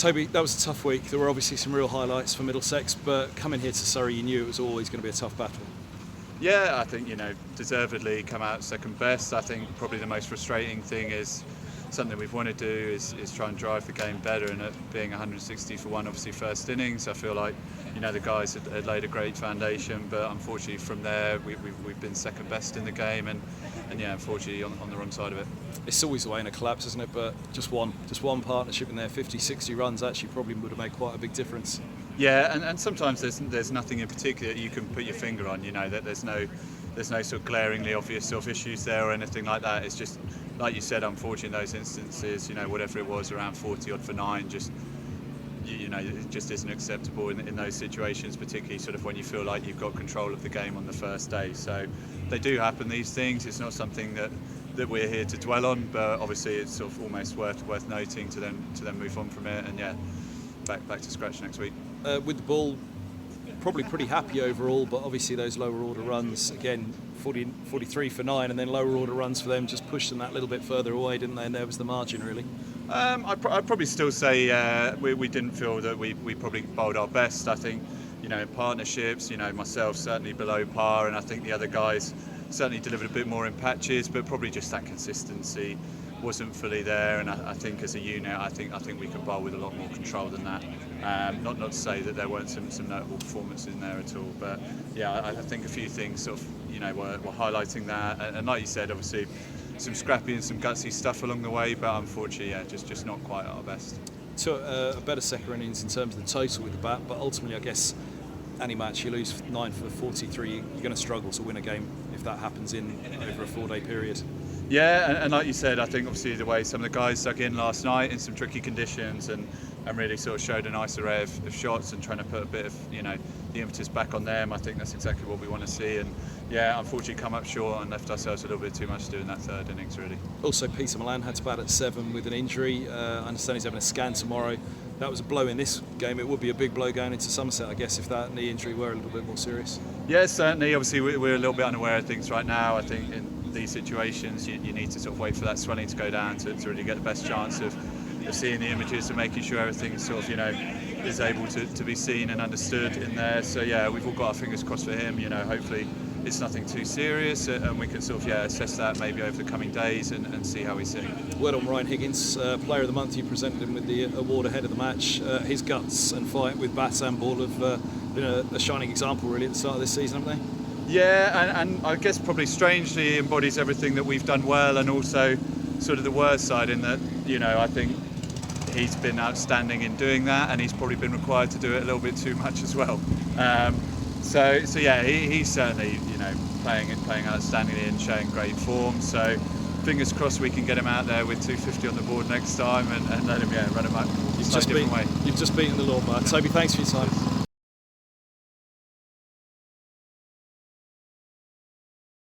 Toby, that was a tough week. There were obviously some real highlights for Middlesex, but coming here to Surrey, you knew it was always going to be a tough battle. Yeah, I think, deservedly come out second best. I think probably the most frustrating thing is something we've wanted to do is try and drive the game better, and at being 160 for one, obviously first innings, I feel like the guys had laid a great foundation, but unfortunately from there we've been second best in the game, and yeah, unfortunately on the wrong side of it. It's always the way in a collapse, isn't it? But just one partnership in there, 50-60 runs actually probably would have made quite a big difference. Yeah, and sometimes there's nothing in particular that you can put your finger on, that there's no sort of glaringly obvious sort of issues there or anything like that. It's just, like you said, unfortunately in those instances, whatever it was, around 40 odd for 9, just it just isn't acceptable in those situations, particularly sort of when you feel like you've got control of the game on the first day. So they do happen, these things. It's not something that we're here to dwell on, but obviously it's sort of almost worth noting to then move on from it, and yeah, back to scratch next week. With the ball, probably pretty happy overall, but obviously those lower order runs, again, 43 for 9, and then lower order runs for them just pushed them that little bit further away, didn't they? And there was the margin, really. I'd probably still say we didn't feel that we probably bowled our best. I think, in partnerships, myself certainly below par, and I think the other guys certainly delivered a bit more in patches, but probably just that consistency wasn't fully there. And I think as a unit, I think we could bowl with a lot more control than that. Not to say that there weren't some notable performances in there at all, but yeah, I think a few things sort of were highlighting that, and like you said, obviously some scrappy and some gutsy stuff along the way, but unfortunately, yeah, just not quite at our best. So a better second innings in terms of the total with the bat, but ultimately, I guess any match you lose 9 for 43, you're going to struggle to win a game if that happens in over a 4-day period. Yeah, and like you said, I think obviously the way some of the guys dug in last night in some tricky conditions and really sort of showed a nice array of shots and trying to put a bit of the impetus back on them. I think that's exactly what we want to see, and yeah, unfortunately come up short and left ourselves a little bit too much to do in that third innings, really. Also, Peter Milan had to bat at 7 with an injury. I understand he's having a scan tomorrow. That was a blow in this game. It would be a big blow going into Somerset, I guess, if that knee injury were a little bit more serious. Yeah, certainly. Obviously, we're a little bit unaware of things right now. I think in these situations, you need to sort of wait for that swelling to go down to really get the best chance of seeing the images and making sure everything sort of is able to be seen and understood in there. So yeah, we've all got our fingers crossed for him. Hopefully it's nothing too serious, and we can sort of assess that maybe over the coming days and see how he's sitting. Word on Ryan Higgins, Player of the Month. You presented him with the award ahead of the match. His guts and fight with bat and ball have been a shining example really at the start of this season, haven't they? Yeah, and I guess probably strangely embodies everything that we've done well, and also sort of the worst side in that I think he's been outstanding in doing that, and he's probably been required to do it a little bit too much as well. So yeah, he's certainly playing outstandingly and showing great form. So fingers crossed we can get him out there with 250 on the board next time and let him run him up. You've just beaten the law, Toby. Thanks for your time.